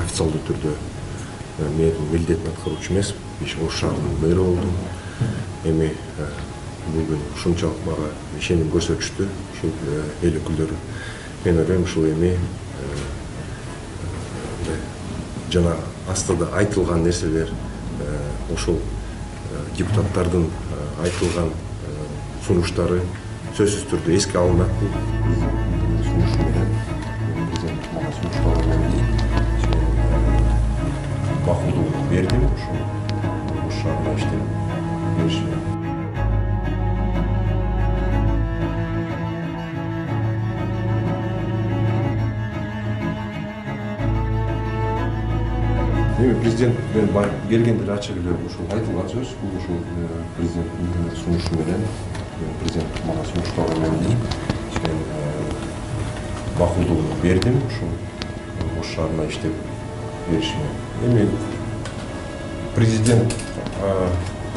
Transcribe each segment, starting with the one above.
Официалдуу түрдө менин милдетин аткаруучу эмес, Ош шаарынын мэрі болдум. Эми бүгүн ушунчалык мага ишеним көрсөтүштү эл өкүлдөрү. Мен ойлойм ушул эми жана астыда айтылган нерселер, ошол депутаттардын айтылган сунуштары сөзсүз түрдө эске алынат. Сунушу менен президент мага сунушталган макулдугун бердим, ушул Ош шаарына иштеп беришине. Президент келгенде ачык эле ушул айтылган сөз, бул ушул президенттин сунушу менен президент мага сунушталган макулдугун бердим, ушул Ош шаарына иштеп беришине. Эми президент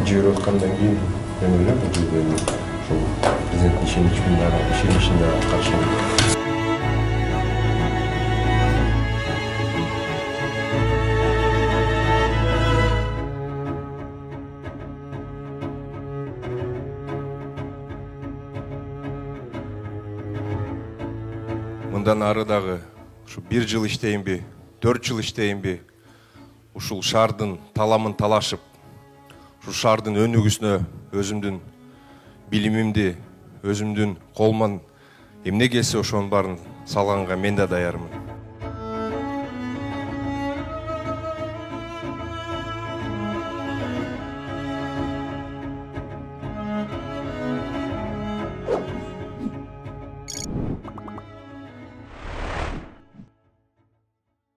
жиберип аткандан кийин мен ойлойм, бул жерде ушул президенттин ишеничине каршы. Мындан ары дагы ушу 1 жыл иштейинби, 4 жыл иштейинби, ушул шаардын таламын талашып, ушул шаардын өнүгүүсүнө өзүмдүн билимимди, өзүмдүн колуман эмне келсе ошонун баарын салганга мен да даярмын.